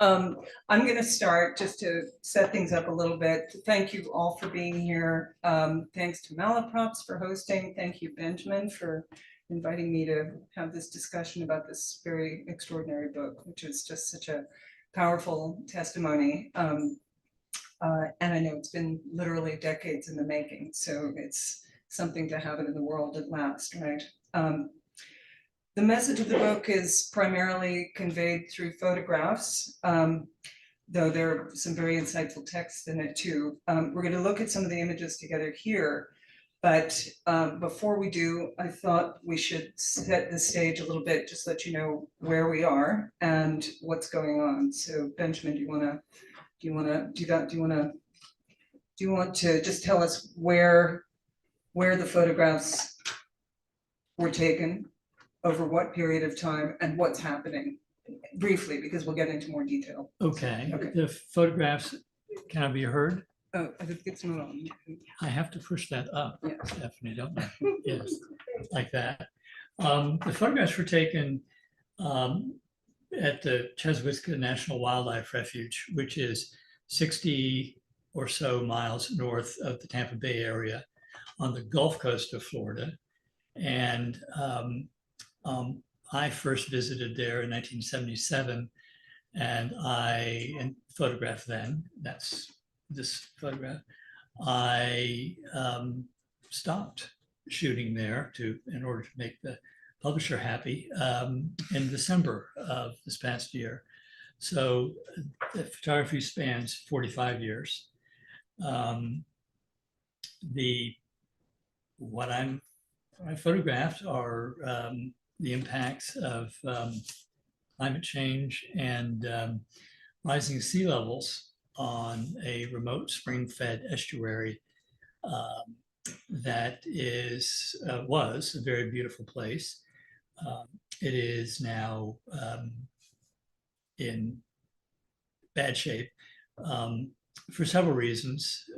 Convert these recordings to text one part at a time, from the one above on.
I'm going to start just to set things up a little bit. Thank you all for being here. Thanks to Malaprops for hosting. Thank you, Benjamin, for inviting me to have this discussion about this very extraordinary book, which is just such a powerful testimony. And I know it's been literally decades in the making, so it's something to have it in the world at last, right? The message of the book is primarily conveyed through photographs, though there are some very insightful texts in it too. We're going to look at some of the images together here, but before we do, I thought we should set the stage a little bit, just let you know where we are and what's going on. So Benjamin, do you want to do that? Do you want to just tell us where the photographs were taken, over what period of time, and what's happening briefly, because we'll get into more detail. Okay. The photographs, can I be heard? Oh, I think it's not on. I have to push that up, Yeah. Stephanie, don't I? Yes, like that. The photographs were taken at the Chassahowitzka National Wildlife Refuge, which is 60 or so miles north of the Tampa Bay area on the Gulf Coast of Florida. And I first visited there in 1977, and I photographed then. That's this photograph. I stopped shooting there in order to make the publisher happy in December of this past year. So the photography spans 45 years. What I photographed are the impacts of climate change and rising sea levels on a remote spring-fed estuary that was a very beautiful place. It is now in bad shape for several reasons.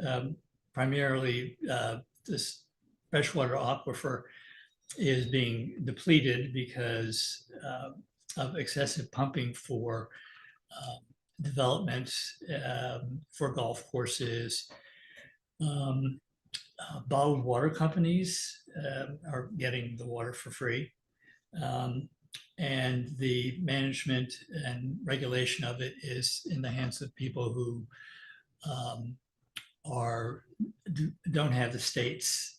Primarily, this freshwater aquifer is being depleted because of excessive pumping for development for golf courses. Bottled water companies are getting the water for free. And the management and regulation of it is in the hands of people who don't have the state's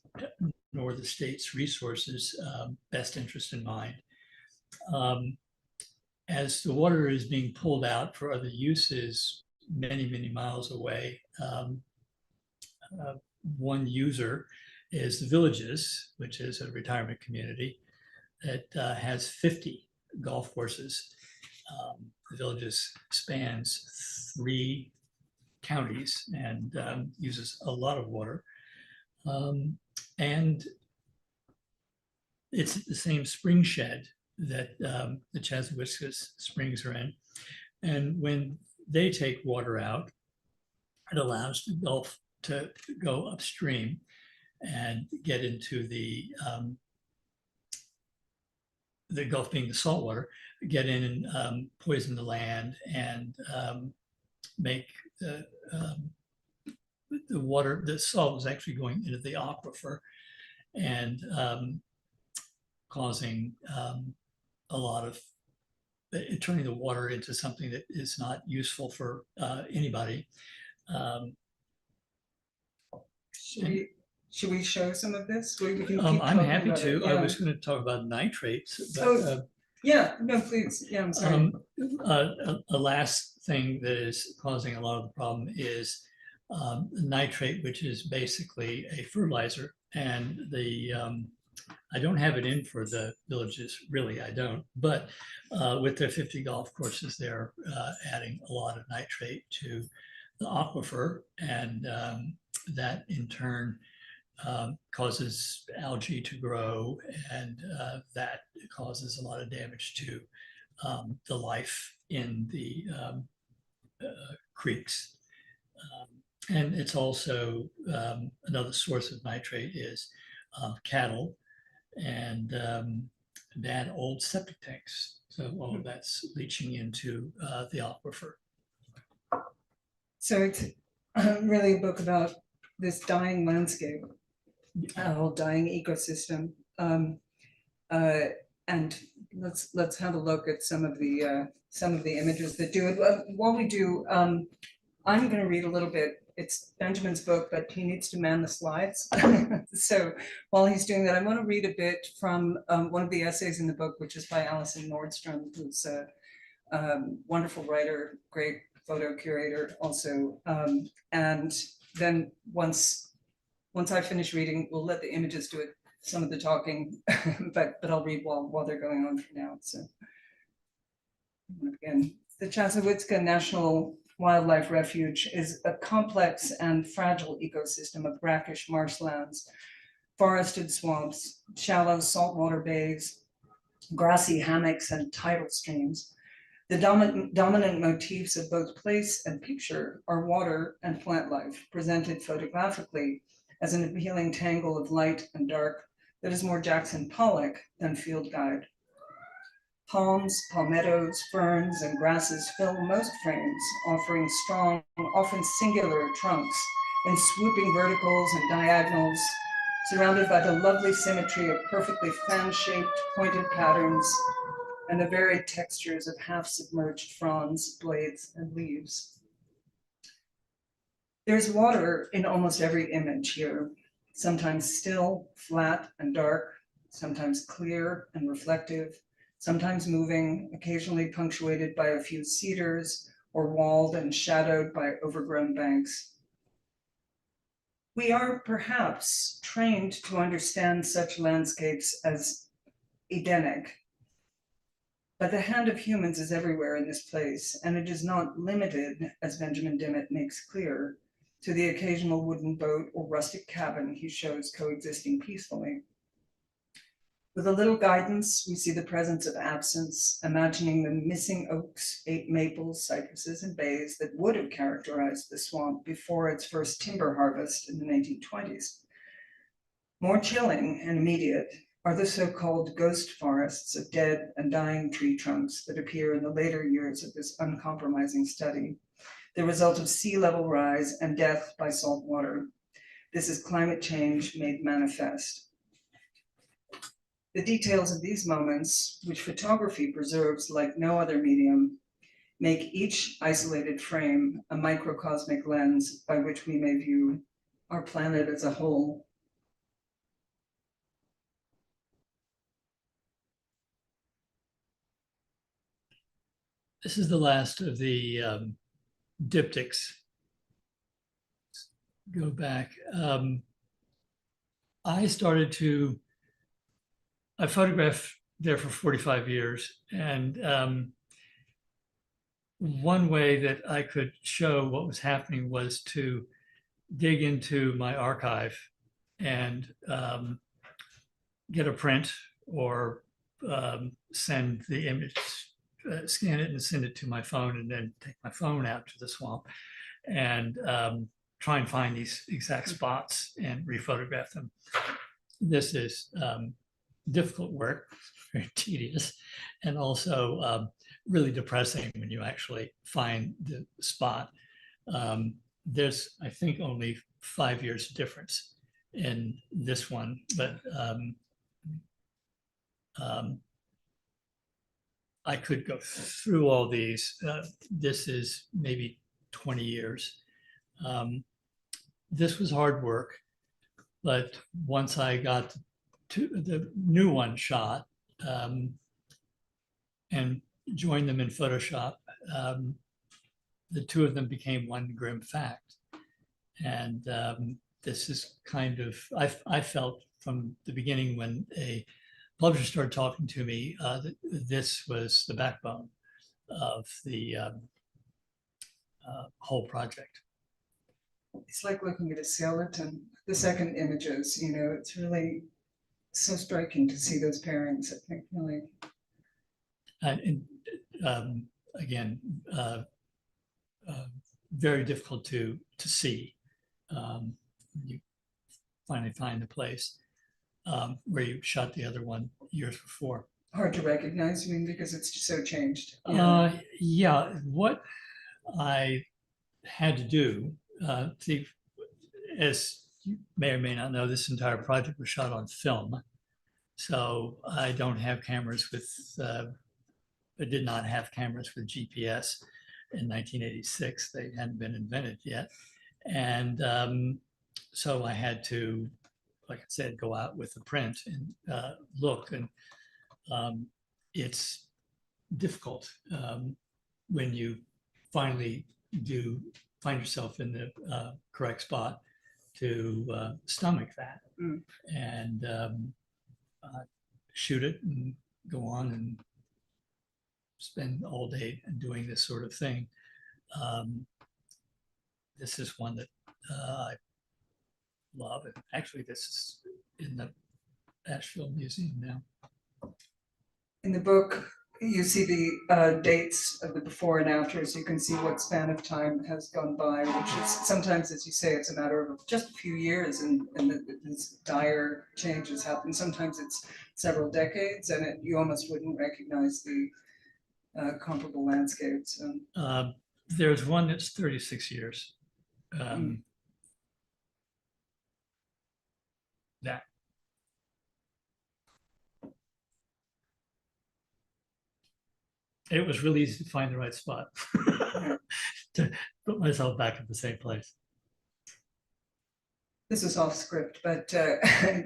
nor the state's resources best interest in mind. As the water is being pulled out for other uses many, many miles away, one user is the Villages, which is a retirement community that has 50 golf courses. The Villages spans 3 counties and uses a lot of water. And it's the same spring shed that the Chassahowitzka springs are in. And when they take water out, it allows the Gulf to go upstream and get into the Gulf being the saltwater, get in and poison the land and make the water, the salt is actually going into the aquifer and causing a lot of, turning the water into something that is not useful for anybody. Should we show some of this? I'm happy to. Yeah. I was going to talk about nitrates. But, yeah, no, please. Yeah, I'm sorry. A last thing that is causing a lot of the problem is nitrate, which is basically a fertilizer. And I don't have it in for the Villages, really, I don't. But with their 50 golf courses, they're adding a lot of nitrate to the aquifer, and that in turn causes algae to grow, and that causes a lot of damage to the life in the creeks. And it's also another source of nitrate is cattle and bad old septic tanks. So all of that's leaching into the aquifer. So it's really a book about this dying landscape, a whole dying ecosystem. Uh, and let's have a look at some of the images that do it. While we do, I'm going to read a little bit. It's Benjamin's book, but he needs to man the slides. So while he's doing that, I want to read a bit from one of the essays in the book, which is by Alison Nordstrom, who's a wonderful writer, great photo curator also. And then once I finish reading, we'll let the images do it, some of the talking, but I'll read while they're going on for now. So again, the Chassahowitzka National Wildlife Refuge is a complex and fragile ecosystem of brackish marshlands, forested swamps, shallow saltwater bays, grassy hammocks, and tidal streams. The dominant motifs of both place and picture are water and plant life, presented photographically as an appealing tangle of light and dark that is more Jackson Pollock than field guide. Palms, palmettos, ferns, and grasses fill most frames, offering strong, often singular trunks in swooping verticals and diagonals, surrounded by the lovely symmetry of perfectly fan-shaped pointed patterns and the varied textures of half-submerged fronds, blades, and leaves. There's water in almost every image here, sometimes still, flat, and dark, sometimes clear and reflective, sometimes moving, occasionally punctuated by a few cedars or walled and shadowed by overgrown banks. We are perhaps trained to understand such landscapes as Edenic, but the hand of humans is everywhere in this place, and it is not limited, as Benjamin Dimmitt makes clear, to the occasional wooden boat or rustic cabin he shows coexisting peacefully. With a little guidance, we see the presence of absence, imagining the missing oaks, maples, cypresses, and bays that would have characterized the swamp before its first timber harvest in the 1920s. More chilling and immediate are the so-called ghost forests of dead and dying tree trunks that appear in the later years of this uncompromising study, the result of sea level rise and death by salt water. This is climate change made manifest. The details of these moments, which photography preserves like no other medium, make each isolated frame a microcosmic lens by which we may view our planet as a whole. This is the last of the diptychs. Go back. I photographed there for 45 years. And one way that I could show what was happening was to dig into my archive and get a print or send the image, scan it and send it to my phone, and then take my phone out to the swamp and try and find these exact spots and rephotograph them. This is difficult work, very tedious, and also really depressing when you actually find the spot. There's, I think, only 5 years difference in this one, but I could go through all these. This is maybe 20 years. This was hard work, but once I got to the new one shot and joined them in Photoshop, the two of them became one grim fact. And this is kind of, I felt from the beginning when a publisher started talking to me that this was the backbone of the whole project. It's like looking at a skeleton. The second images, you know, it's really so striking to see those pairings, I think, really. And again, very difficult to see. You finally find the place where you shot the other one years before. Hard to recognize, you mean, because it's so changed. Yeah, what I had to do, see, as you may or may not know, this entire project was shot on film. So I don't have cameras with, I did not have cameras with GPS in 1986. They hadn't been invented yet. And so I had to, like I said, go out with the print and look. And it's difficult when you finally do find yourself in the correct spot to stomach that and shoot it and go on and spend all day doing this sort of thing. This is one that I love. And actually, this is in the Asheville Museum now. In the book, you see the dates of the before and after, so you can see what span of time has gone by, which is sometimes, as you say, it's a matter of just a few years and this dire changes happen. Sometimes it's several decades and you almost wouldn't recognize the comparable landscapes. There's one that's 36 years. That. It was really easy to find the right spot to put myself back at the same place. This is off script, but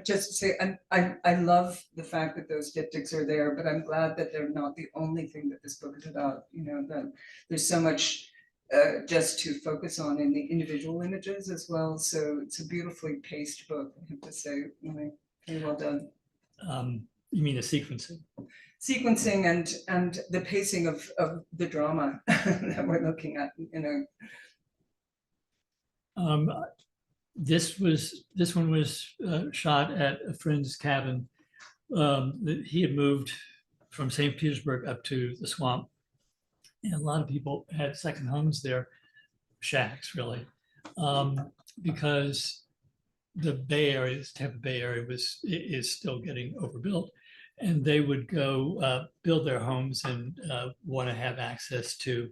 just to say, I love the fact that those diptychs are there, but I'm glad that they're not the only thing that this book is about. You know, that there's so much just to focus on in the individual images as well. So it's a beautifully paced book, I have to say. Really, very well done. You mean the sequencing? Sequencing and the pacing of the drama that we're looking at, you know. This one was shot at a friend's cabin. He had moved from St. Petersburg up to the swamp, and a lot of people had second homes there, shacks really, because the Bay Area, the Tampa Bay Area, is still getting overbuilt, and they would go build their homes and want to have access to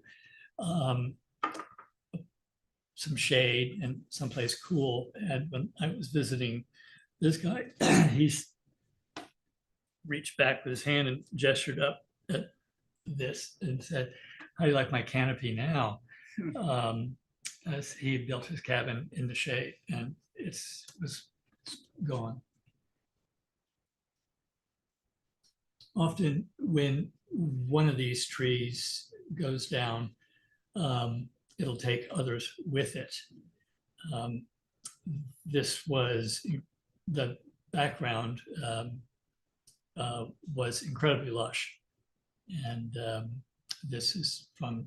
some shade and someplace cool. And when I was visiting this guy, he's reached back with his hand and gestured up at this and said, "How do you like my canopy now?" As he built his cabin in the shade, and it's gone. Often when one of these trees goes down, it'll take others with it. This was, the background was incredibly lush. And this is from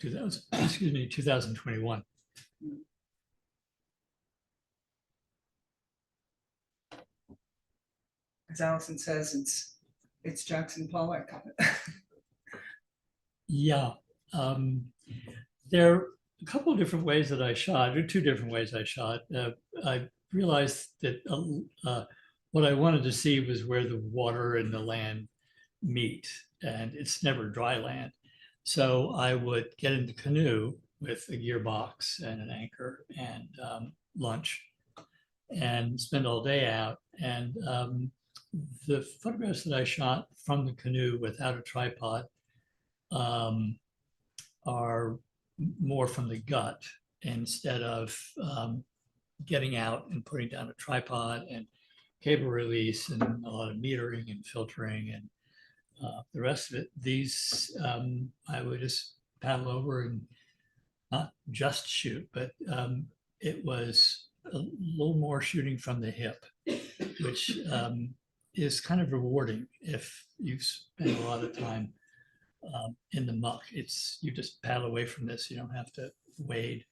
2021. As Allison says, it's Jackson Pollock. Yeah. There are a couple of different ways that I shot, or two different ways I shot. I realized that what I wanted to see was where the water and the land meet, and it's never dry land. So I would get in the canoe with a gearbox and an anchor and lunch and spend all day out. And the photographs that I shot from the canoe without a tripod are more from the gut, instead of getting out and putting down a tripod and cable release and a lot of metering and filtering and the rest of it. These I would just paddle over and not just shoot, but it was a little more shooting from the hip, which is kind of rewarding if you spend a lot of time in the muck. You just paddle away from this. You don't have to wade.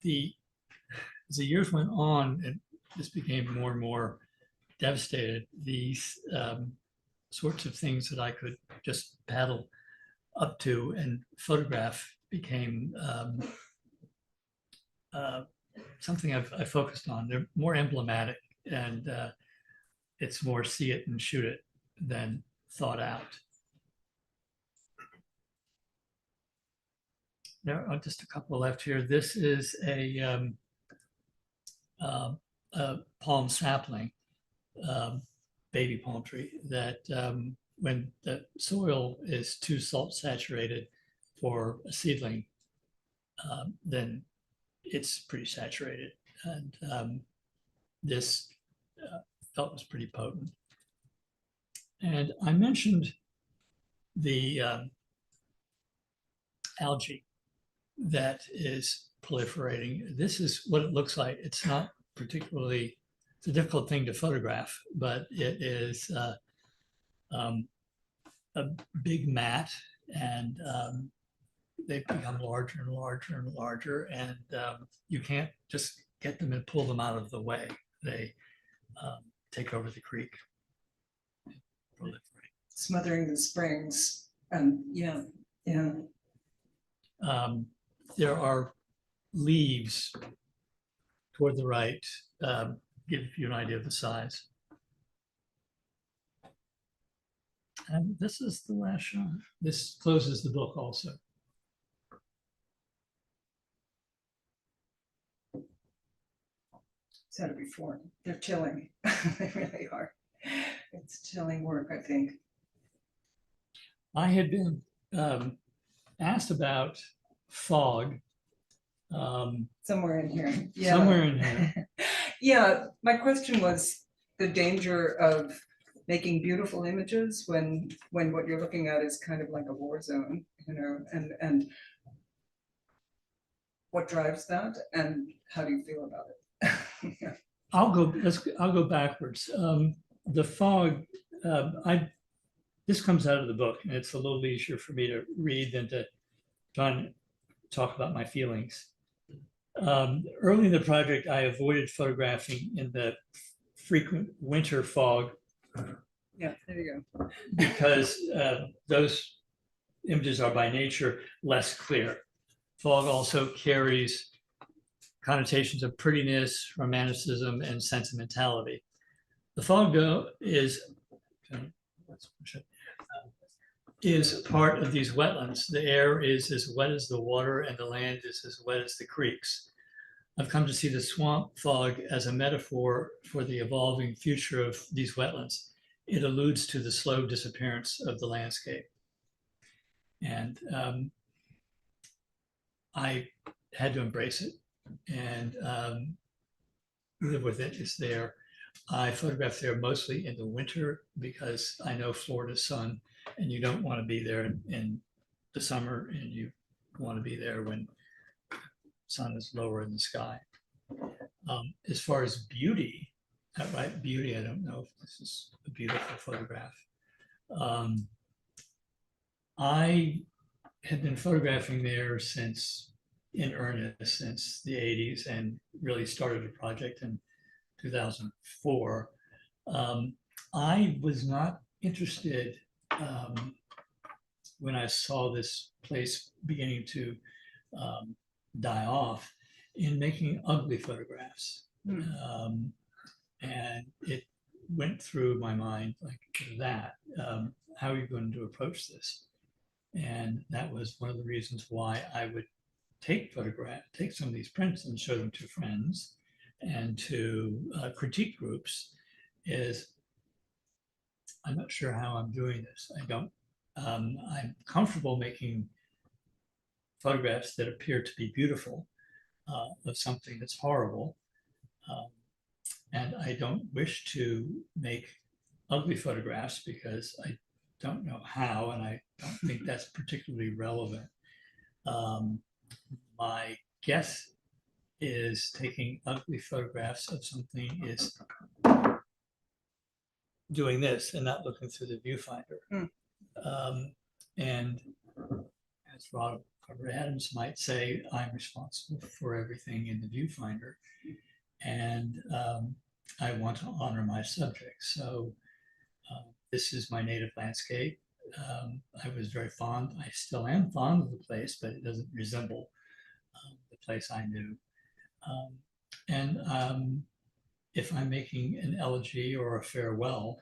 As the years went on, and this became more and more devastated, these sorts of things that I could just paddle up to and photograph became something I focused on. They're more emblematic, and it's more see it and shoot it than thought out. there are just a couple left here. This is a palm sapling, baby palm tree that when the soil is too salt saturated for a seedling, then it's pretty saturated. And this felt was pretty potent. And I mentioned the algae that is proliferating. This is what it looks like. It's not particularly, it's a difficult thing to photograph, but it is a big mat, and they've become larger and larger and larger, and you can't just get them and pull them out of the way. They take over the creek. Proliferate. Smothering the springs. Yeah. There are leaves toward the right, give you an idea of the size. And this is the last shot. This closes the book also. Said it before, they're chilling. They really are. It's chilling work, I think. I had been asked about fog. Somewhere in here. Yeah. Somewhere in here. Yeah, my question was the danger of making beautiful images when what you're looking at is kind of like a war zone, and what drives that, and how do you feel about it? Yeah. I'll go backwards. The fog, this comes out of the book, and it's a little easier for me to read than to try and talk about my feelings. Early in the project, I avoided photographing in the frequent winter fog. Yeah, there you go. Because those images are by nature less clear. Fog also carries connotations of prettiness, romanticism, and sentimentality. The fog, though, is part of these wetlands. The air is as wet as the water, and the land is as wet as the creeks. I've come to see the swamp fog as a metaphor for the evolving future of these wetlands. It alludes to the slow disappearance of the landscape. And I had to embrace it and live with it. It's there. I photograph there mostly in the winter because I know Florida sun, and you don't want to be there in the summer, and you want to be there when the sun is lower in the sky. As far as beauty, right? Beauty, I don't know if this is a beautiful photograph. I had been photographing there in earnest since the 80s, and really started a project in 2004. I was not interested when I saw this place beginning to die off in making ugly photographs. And it went through my mind like that. How are you going to approach this? And that was one of the reasons why I would take some of these prints and show them to friends and to critique groups. Is I'm not sure how I'm doing this. I'm comfortable making photographs that appear to be beautiful of something that's horrible. And I don't wish to make ugly photographs because I don't know how, and I don't think that's particularly relevant. My guess is taking ugly photographs of something is doing this and not looking through the viewfinder. And as Robert Adams might say, I'm responsible for everything in the viewfinder. And I want to honor my subjects. So this is my native landscape. I was very fond, I still am fond of the place, but it doesn't resemble the place I knew. And if I'm making an elegy or a farewell,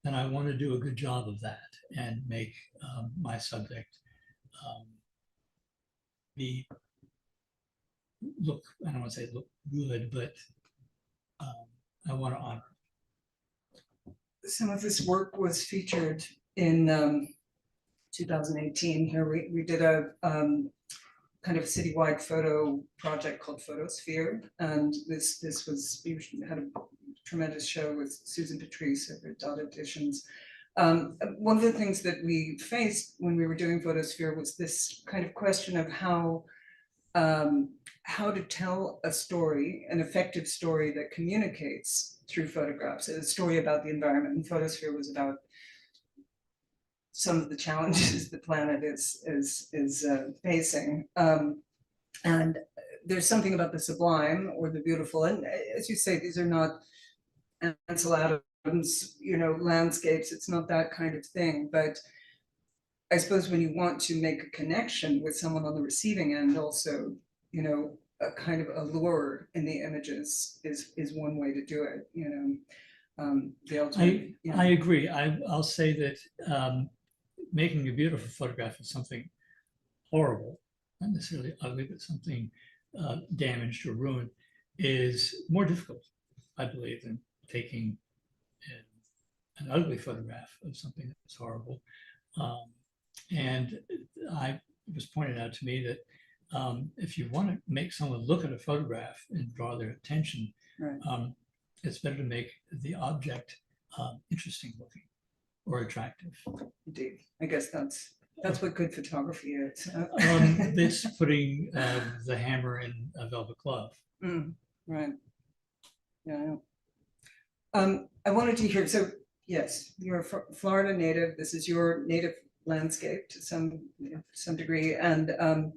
then I want to do a good job of that and make my subject be look, I don't want to say look good, but I want to honor. Some of this work was featured in 2018. Here we did a kind of citywide photo project called Photosphere, and this was, we had a tremendous show with Susan Patrice over at Dot Editions. One of the things that we faced when we were doing Photosphere was this kind of question of how to tell a story, an effective story that communicates through photographs, a story about the environment. And Photosphere was about some of the challenges the planet is facing. And there's something about the sublime or the beautiful, and as you say, these are not Ansel Adams, landscapes. It's not that kind of thing. But I suppose when you want to make a connection with someone on the receiving end, also, a kind of allure in the images is one way to do it. I agree. I'll say that making a beautiful photograph of something horrible, not necessarily ugly, but something damaged or ruined, is more difficult, I believe, than taking an ugly photograph of something that's horrible. And it was pointed out to me that if you want to make someone look at a photograph and draw their attention, right. It's better to make the object interesting looking or attractive. Indeed. I guess that's what good photography is. It's putting the hammer in a velvet glove. Right. Yeah. I wanted to hear, so yes, you're a Florida native. This is your native landscape to some degree. And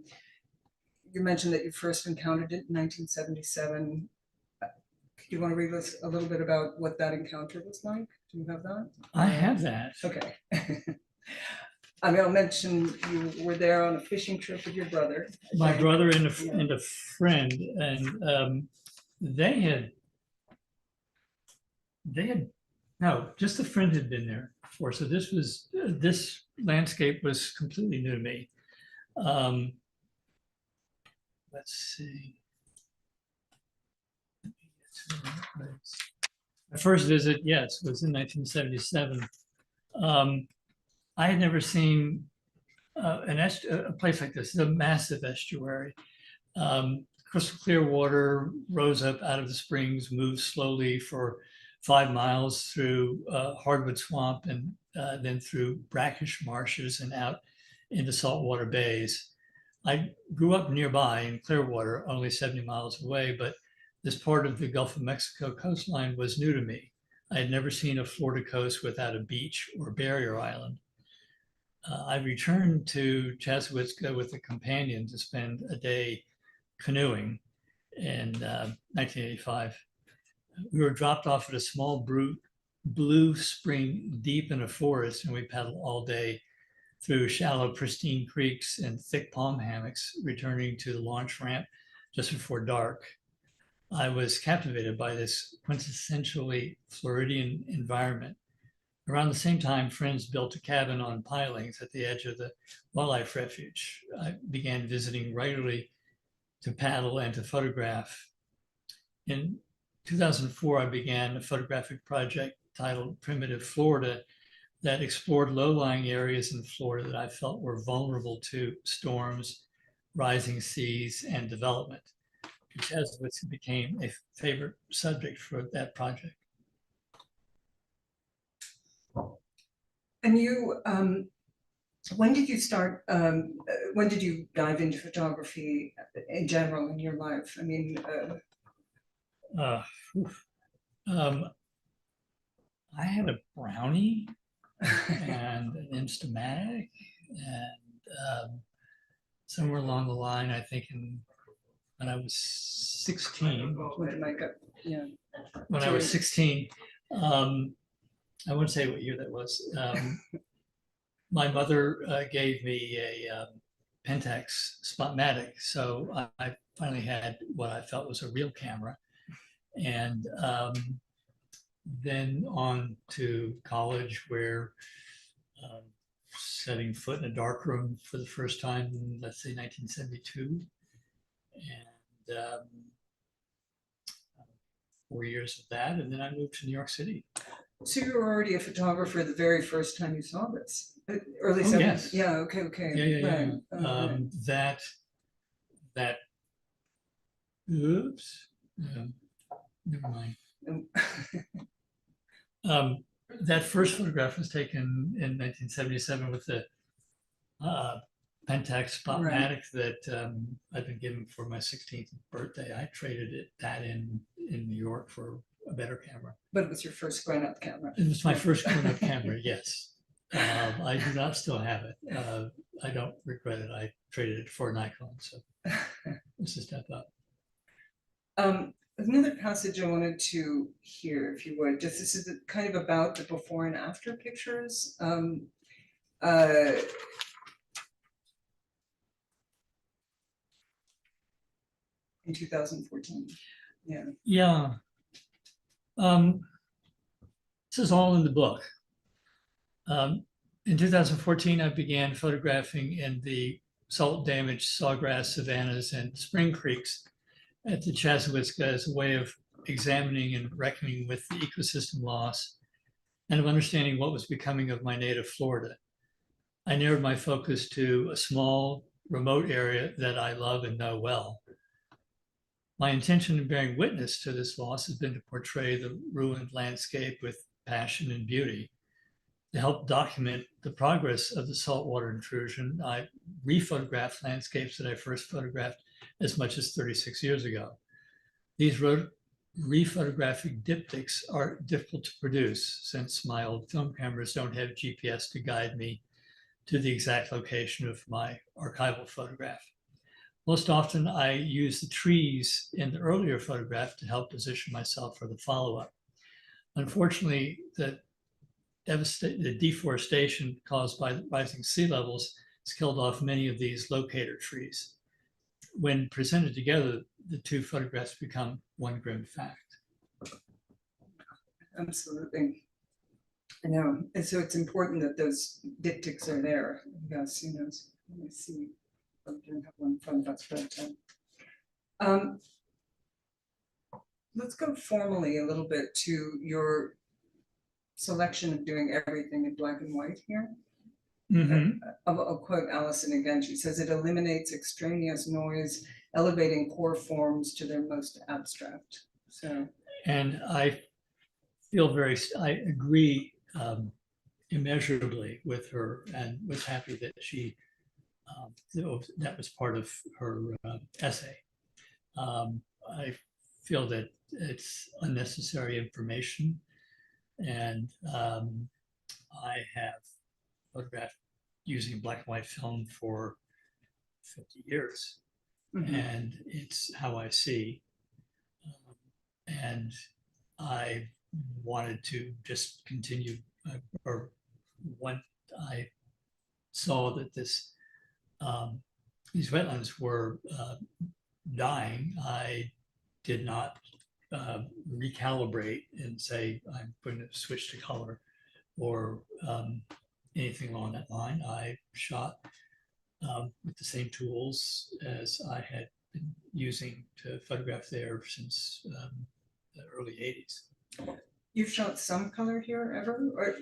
you mentioned that you first encountered it in 1977. Do you want to read us a little bit about what that encounter was like? Do you have that? I have that. Okay. I mean, I'll mention you were there on a fishing trip with your brother. My brother and a friend, and they had no, just a friend had been there before. So this landscape was completely new to me. Let's see. My first visit, yes, was in 1977. I had never seen a place like this. It's a massive estuary. Crystal clear water rose up out of the springs, moved slowly for 5 miles through hardwood swamp and then through brackish marshes and out into saltwater bays. I grew up nearby in Clearwater, only 70 miles away, but this part of the Gulf of Mexico coastline was new to me. I had never seen a Florida coast without a beach or barrier island. I returned to Chassahowitzka with a companion to spend a day canoeing in 1985. We were dropped off at a small blue spring deep in a forest, and we paddled all day through shallow, pristine creeks and thick palm hammocks, returning to the launch ramp just before dark. I was captivated by this quintessentially Floridian environment. Around the same time, friends built a cabin on pilings at the edge of the wildlife refuge. I began visiting regularly to paddle and to photograph. In 2004, I began a photographic project titled Primitive Florida that explored low-lying areas in Florida that I felt were vulnerable to storms, rising seas, and development. Chassahowitzka became a favorite subject for that project. And you, when did you start, when did you dive into photography in general in your life? I mean, I had a Brownie and an Instamatic, and somewhere along the line, I think when I was 16, when I was 16, I won't say what year that was. My mother gave me a Pentax Spotmatic, so I finally had what I felt was a real camera. And then on to college, where setting foot in a dark room for the first time in, let's say, 1972. And 4 years of that, and then I moved to New York City. So you were already a photographer the very first time you saw this? Early Oh, 70s? yes. Yeah, okay, okay. Yeah. Right. Okay. That oops, never mind. That first photograph was taken in 1977 with the Pentax Spotmatic that I'd been given for my 16th birthday. I traded that in New York for a better camera. But it was your first grown-up camera. It was my first grown-up camera, yes. I do not still have it. I don't regret it. I traded it for a Nikon, so it's a step up. Another passage I wanted to hear, if you would, just this is kind of about the before and after pictures. In 2014, yeah. Yeah. This is all in the book. In 2014, I began photographing in the salt-damaged sawgrass savannas and spring creeks at the Chassahowitzka as a way of examining and reckoning with the ecosystem loss and of understanding what was becoming of my native Florida. I narrowed my focus to a small, remote area that I love and know well. My intention in bearing witness to this loss has been to portray the ruined landscape with passion and beauty. To help document the progress of the saltwater intrusion, I re-photographed landscapes that I first photographed as much as 36 years ago. These re-photographic diptychs are difficult to produce since my old film cameras don't have GPS to guide me to the exact location of my archival photograph. Most often, I use the trees in the earlier photograph to help position myself for the follow-up. Unfortunately, the deforestation caused by rising sea levels has killed off many of these locator trees. When presented together, the two photographs become one grim fact. Absolutely. I know. And so it's important that those diptychs are there. Yes, you know, let me see. I don't have one in front of us, but let's go formally a little bit to your selection of doing everything in black and white here. I'll quote Allison again. She says, it eliminates extraneous noise, elevating core forms to their most abstract. So, and I I agree immeasurably with her, and was happy that she that was part of her essay. I feel that it's unnecessary information, and I have photographed using black and white film for 50 years, and it's how I see. And I wanted to just continue, or when I saw that these wetlands were dying, I did not recalibrate and say, I'm going to switch to color or anything along that line. I shot with the same tools as I had been using to photograph there since the early 80s. You've shot some color here ever? Or?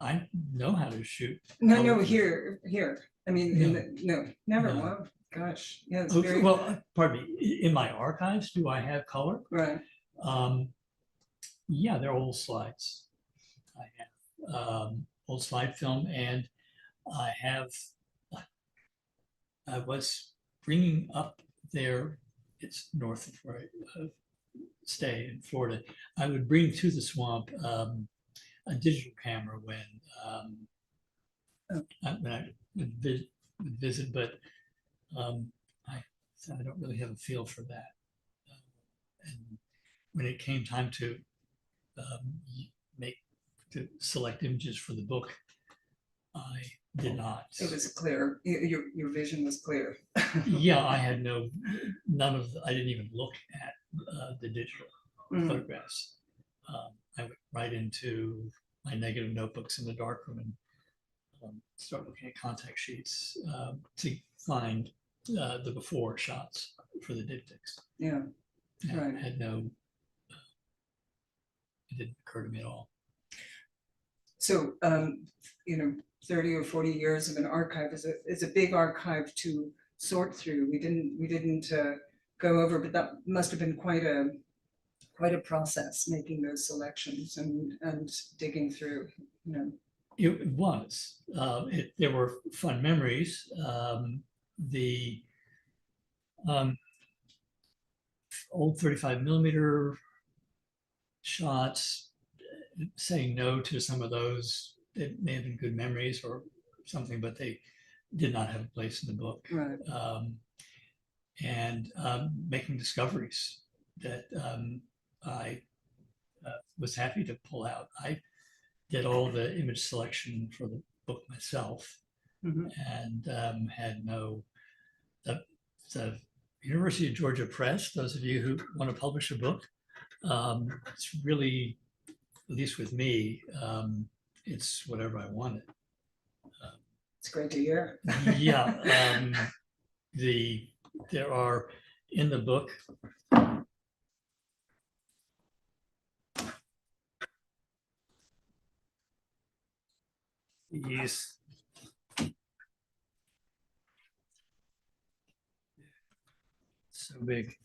I know how to shoot. No, here. I mean, never. No. Wow, gosh, yeah. It's very... Well, pardon me. In my archives, do I have color? Right. Yeah, they're old slides. I have old slide film, and I was bringing up there. It's north of where I stay in Florida. I would bring to the swamp a digital camera when I would visit, but I don't really have a feel for that. And when it came time to select images for the book, I did not. It was clear. Your vision was clear. Yeah, I had I didn't even look at the digital photographs. I went right into my negative notebooks in the darkroom and start looking at contact sheets to find the before shots for the diptychs. Yeah, And right. had no, it didn't occur to me at all. So, 30 or 40 years of an archive is a big archive to sort through. We didn't go over, but that must have been quite a process, making those selections and digging through, It was. There were fun memories. The old 35 millimeter shots, saying no to some of those, it may have been good memories or something, but they did not have a place in the book. right. And making discoveries that I was happy to pull out. I did all the image selection for the book myself, Mhm. and had no, the University of Georgia Press, those of you who want to publish a book, it's really, at least with me, it's whatever I wanted. It's great to hear. Yeah, there are in the book these so big.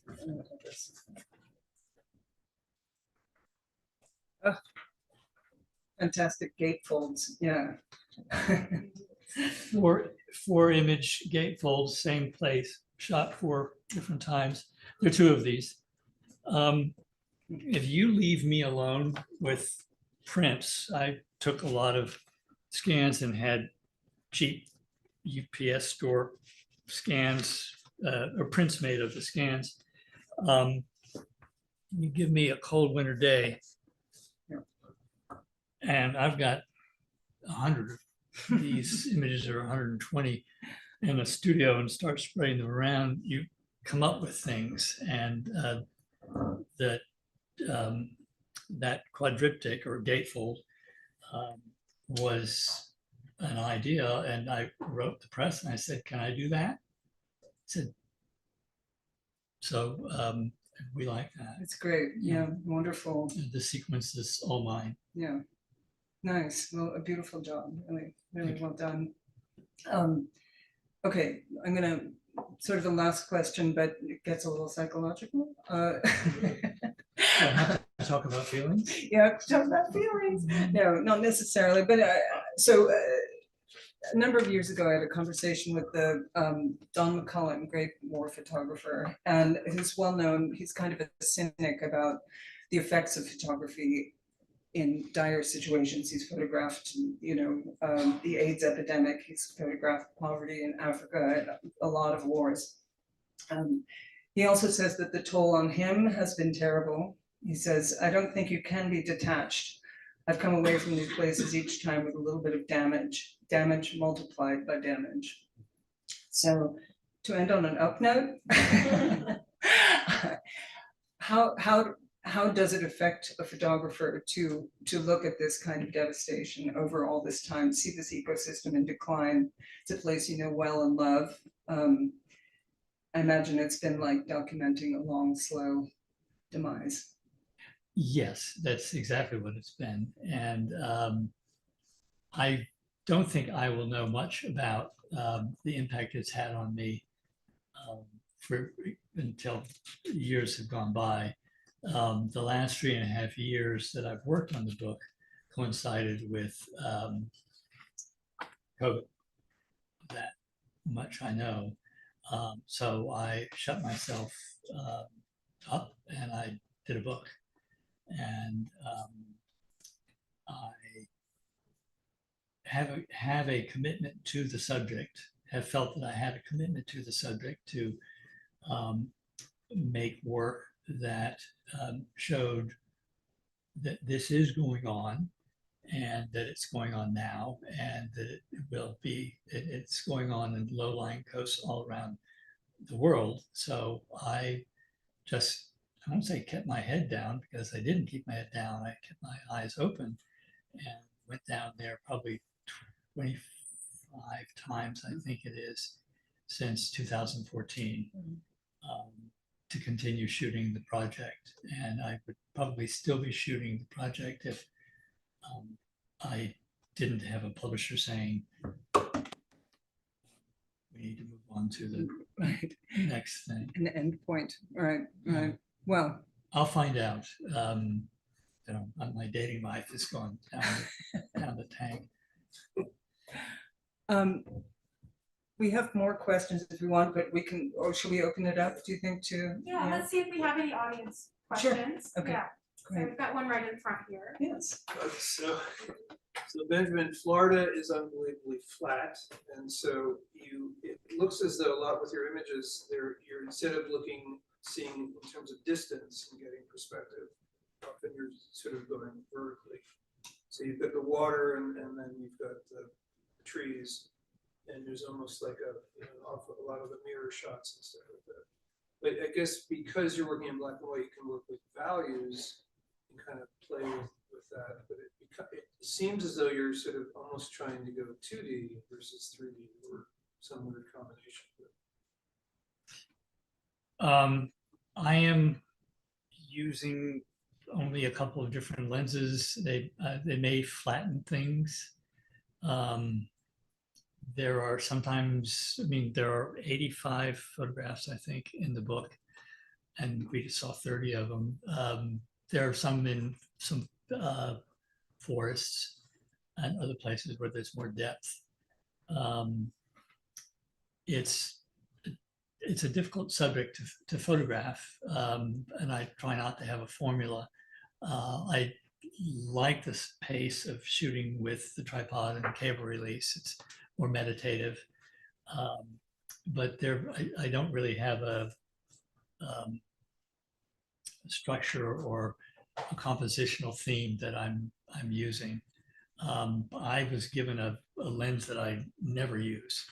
Oh, fantastic gatefolds, yeah. Four image gatefolds, same place, shot 4 different times. There are 2 of these. If you leave me alone with prints, I took a lot of scans and had cheap UPS store scans or prints made of the scans. You give me a cold winter day, and I've got 100 of these images, or 120 in a studio, and start spreading them around, you come up with things. And that quadriptych or gatefold was an idea, and I wrote the press and I said, "Can I do that?" I said, so we like that. It's great, yeah, wonderful, The sequence is all mine. yeah. Nice, well, a beautiful job, really, really Thank you. well done. Okay, I'm gonna, sort of a last question, but it gets a little psychological. Do I have to talk about feelings? Yeah, talk about feelings. No, not necessarily, but a number of years ago, I had a conversation with the Don McCullen, great war photographer, and he's well known. He's kind of a cynic about the effects of photography in dire situations. He's photographed, the AIDS epidemic. He's photographed poverty in Africa and a lot of wars. He also says that the toll on him has been terrible. He says, "I don't think you can be detached. I've come away from these places each time with a little bit of damage multiplied by damage." So, to end on an up note, how does it affect a photographer to look at this kind of devastation over all this time, see this ecosystem in decline? It's a place you know well and love. I imagine it's been like documenting a long, slow demise. Yes, that's exactly what it's been. And I don't think I will know much about the impact it's had on me until years have gone by. The last 3.5 years that I've worked on the book coincided with COVID. That much I know. So I shut myself up and I did a book. And I have a commitment to the subject, have felt that I had a commitment to the subject to make work that showed that this is going on, and that it's going on now, and that it will be, it's going on in low-lying coasts all around the world. So I won't say kept my head down, because I didn't keep my head down. I kept my eyes open and went down there probably times, I think it is, since 2014, to continue shooting the project. And I would probably still be shooting the project if I didn't have a publisher saying, we need to move on to the next thing. An end point, right. Well, I'll find out. My dating life is going down the tank. we have more questions if we want, but we can, or should we open it up, do you think, to? Yeah, let's see if we have any audience Sure. questions. Okay. Yeah, so Great. we've got one right in front here. Yes. So Benjamin, Florida is unbelievably flat, and so it looks as though a lot with your images, you're instead of seeing in terms of distance and getting perspective, often you're sort of going vertically. So you've got the water, and then you've got the trees, and there's almost like a lot of the mirror shots and stuff like that. But I guess because you're working in black and white, you can work with values and kind of play with that. But it seems as though you're sort of almost trying to go 2D versus 3D or some weird combination. I am using only a couple of different lenses. They may flatten things. There are sometimes, there are 85 photographs, I think, in the book, and we just saw 30 of them. There are some in some forests and other places where there's more depth. It's a difficult subject to photograph, and I try not to have a formula. I like this pace of shooting with the tripod and cable release. It's more meditative, but I don't really have a structure or a compositional theme that I'm using. I was given a lens that I never use.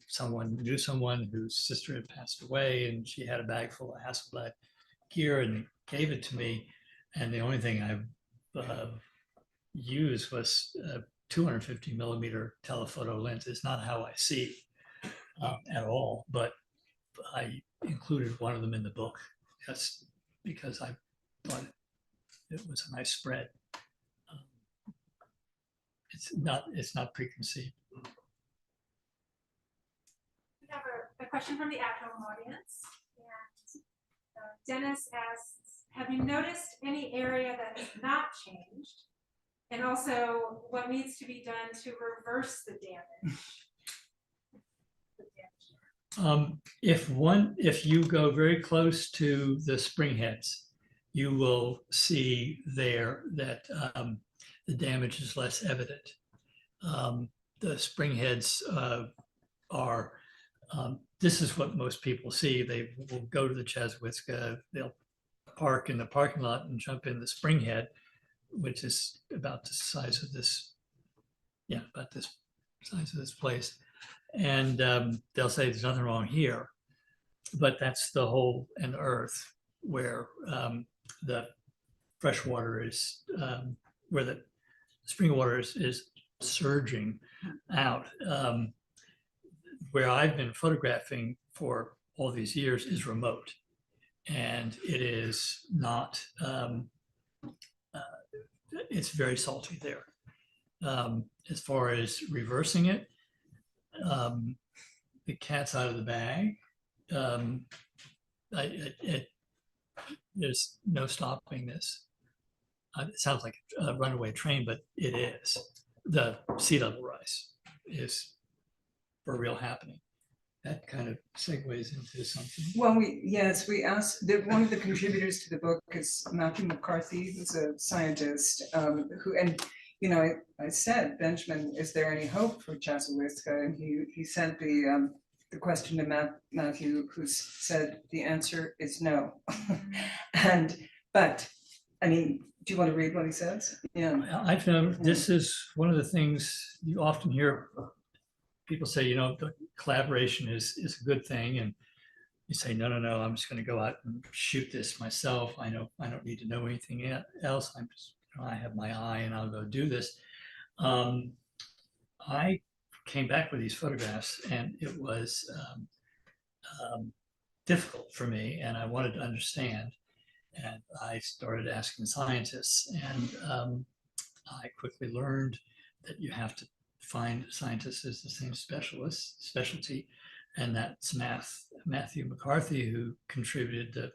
Someone knew someone whose sister had passed away, and she had a bag full of Hasselblad gear, and they gave it to me. And the only thing I used was a 250 millimeter telephoto lens. It's not how I see at all, but I included one of them in the book just because I thought it was a nice spread. It's not preconceived. We have a question from the at-home audience. And Dennis asks, have you noticed any area that has not changed? And also, what needs to be done to reverse the damage? If you go very close to the spring heads, you will see there that the damage is less evident. The spring heads are, this is what most people see. They will go to the Chassahowitzka, they'll park in the parking lot and jump in the spring head, which is about the size of this, about this size of this place. And they'll say there's nothing wrong here, but that's the hole in the earth where the fresh water is, where the spring water is surging out. Where I've been photographing for all these years is remote, and it is not, it's very salty there. As far as reversing it, the cat's out of the bag. There's no stopping this. It sounds like a runaway train, but it is. The sea level rise is for real happening. That kind of segues into something. Well, we asked, one of the contributors to the book is Matthew McCarthy, who's a scientist, who, and I said, Benjamin, is there any hope for Chassahowitzka? And he sent the question to Matthew, who said the answer is no. But do you want to read what he says? Yeah. I've known this is one of the things you often hear people say, the collaboration is a good thing. And you say, no, I'm just going to go out and shoot this myself. I don't need to know anything else. I have my eye and I'll go do this. I came back with these photographs, and it was difficult for me, and I wanted to understand. And I started asking scientists, and I quickly learned that you have to find scientists as the same specialty, and that's Matthew McCarthy, who contributed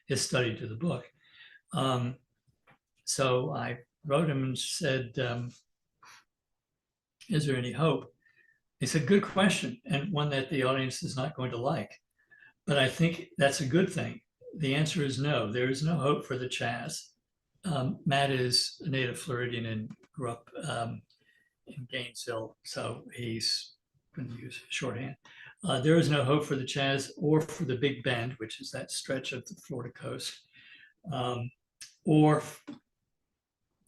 his study to the book. So I wrote him and said, is there any hope? He said, good question, and one that the audience is not going to like. But I think that's a good thing. The answer is no. There is no hope for the Chaz. Matt is a native Floridian and grew up in Gainesville, so he's going to use shorthand. There is no hope for the Chaz or for the Big Bend, which is that stretch of the Florida coast, or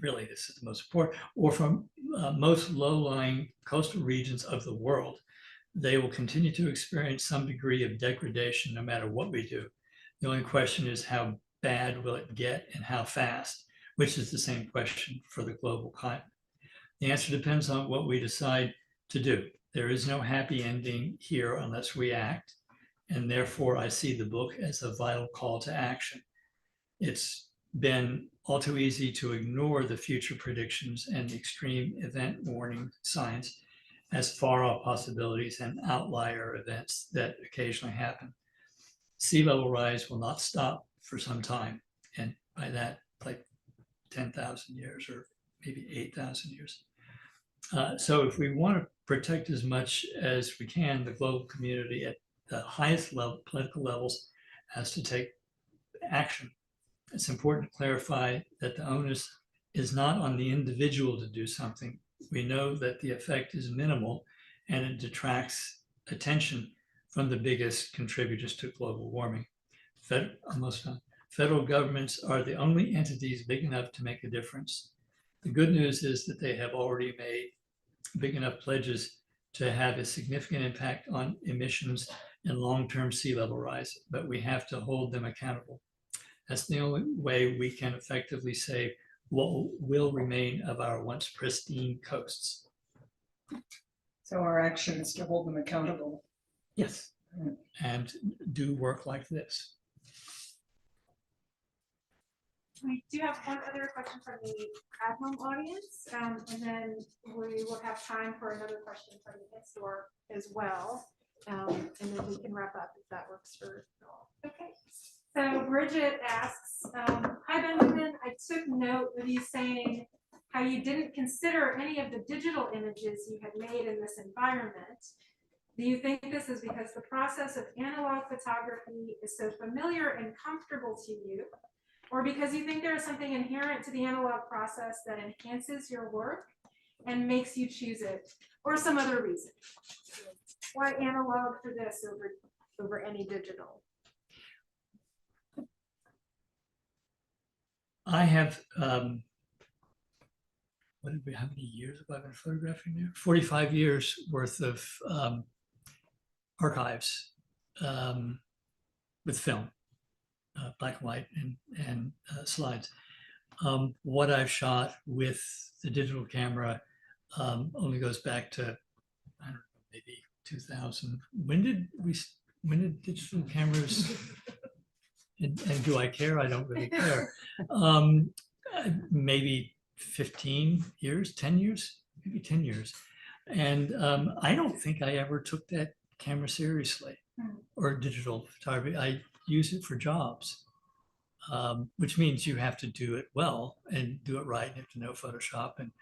really, this is the most important, or from most low-lying coastal regions of the world. They will continue to experience some degree of degradation no matter what we do. The only question is how bad will it get and how fast, which is the same question for the global climate. The answer depends on what we decide to do. There is no happy ending here unless we act, and therefore I see the book as a vital call to action. It's been all too easy to ignore the future predictions and the extreme event warning signs as far off possibilities and outlier events that occasionally happen. Sea level rise will not stop for some time, and by that, like 10,000 years or maybe 8,000 years. So if we want to protect as much as we can, the global community at the highest level, political levels, has to take action. It's important to clarify that the onus is not on the individual to do something. We know that the effect is minimal and it detracts attention from the biggest contributors to global warming. Federal governments are the only entities big enough to make a difference. The good news is that they have already made big enough pledges to have a significant impact on emissions and long-term sea level rise, but we have to hold them accountable. That's the only way we can effectively save what will remain of our once pristine coasts. So our action is to hold them accountable. Yes, and do work like this. We do have one other question from the at-home audience, and then we will have time for another question from the in-store as well. And then we can wrap up if that works for you all. Okay. So Bridget asks, hi Benjamin, I took note of you saying how you didn't consider any of the digital images you had made in this environment. Do you think this is because the process of analog photography is so familiar and comfortable to you, or because you think there is something inherent to the analog process that enhances your work and makes you choose it, or some other reason? Why analog for this over any digital? I have, what did we, how many years have I been photographing now? 45 years worth of archives with film, black and white and slides. What I've shot with the digital camera only goes back to, I don't know, maybe 2000. When did digital cameras and do I care? I don't really care. Maybe 15 years, 10 years, maybe 10 years. And I don't think I ever took that camera seriously, or digital photography. I use it for jobs, which means you have to do it well and do it right. You have to know Photoshop and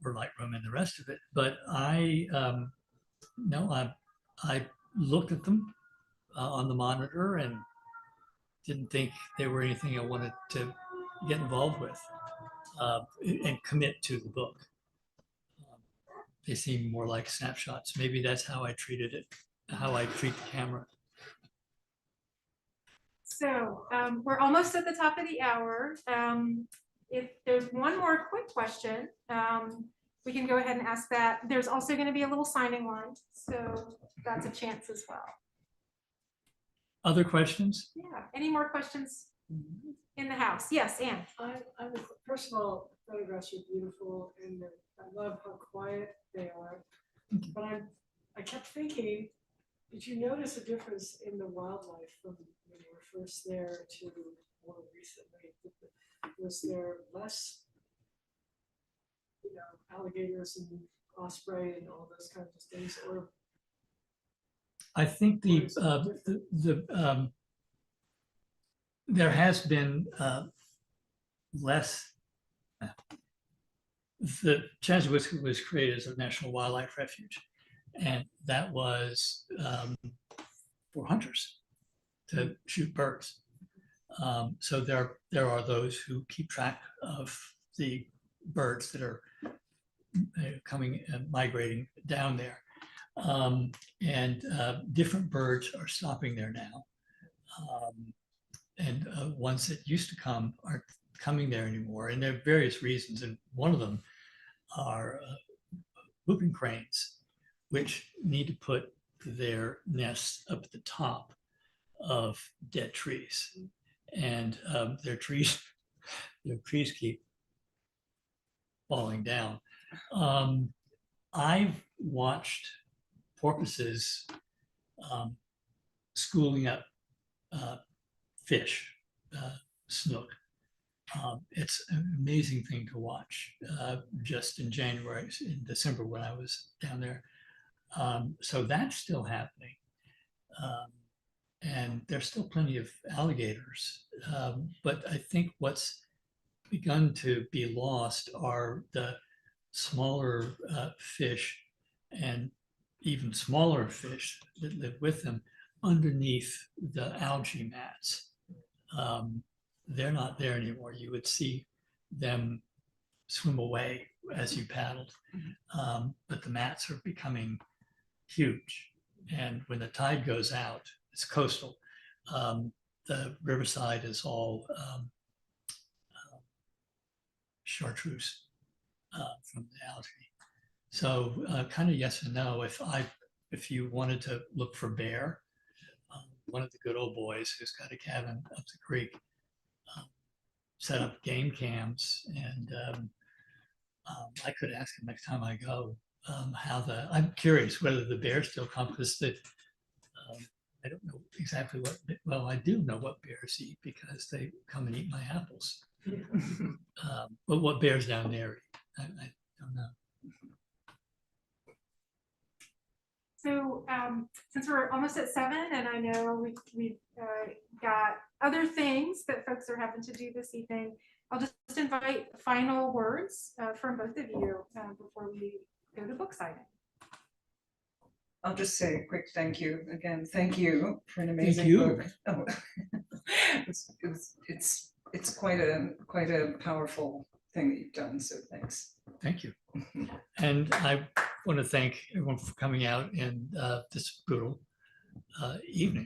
or Lightroom and the rest of it. But I looked at them on the monitor and didn't think they were anything I wanted to get involved with and commit to the book. They seem more like snapshots. Maybe that's how I treated it, how I treat the camera. So we're almost at the top of the hour. If there's one more quick question, we can go ahead and ask that. There's also going to be a little signing line, so that's a chance as well. Other questions? Yeah. Any more questions in the house? Yes, Anne. First of all, photographs are beautiful, and I love how quiet they are. But I kept thinking, did you notice a difference in the wildlife from when you were first there to more recently? Was there less, alligators and osprey and all those kinds of things, or I think there has been less. The Chassahowitzka was created as a national wildlife refuge, and that was for hunters to shoot birds. So there are those who keep track of the birds that are coming and migrating down there. And different birds are stopping there now. And ones that used to come aren't coming there anymore. And there are various reasons. And one of them are whooping cranes, which need to put their nests up at the top of dead trees. And their trees keep falling down. I've watched porpoises schooling up fish, snook. It's an amazing thing to watch. Just in January, in December when I was down there. So that's still happening. And there's still plenty of alligators. But I think what's begun to be lost are the smaller fish and even smaller fish that live with them underneath the algae mats. They're not there anymore. You would see them swim away as you paddled, but the mats are becoming huge. And when the tide goes out, it's coastal. The riverside is all chartreuse from the algae. So kind of yes and no. If you wanted to look for bear, one of the good old boys who's got a cabin up the creek set up game cams, and I could ask him next time I go I'm curious whether the bears still come, because I don't know exactly well, I do know what bears eat because they come and eat my apples. But what bears down there eat, I don't know. So since we're almost at 7, and I know we've got other things that folks are having to do this evening, I'll just invite final words from both of you before we go to book signing. I'll just say a quick thank you again. Thank you for an amazing you. book. Oh. It's quite a powerful thing that you've done. So thanks. Thank you. And I want to thank everyone for coming out in this brutal evening.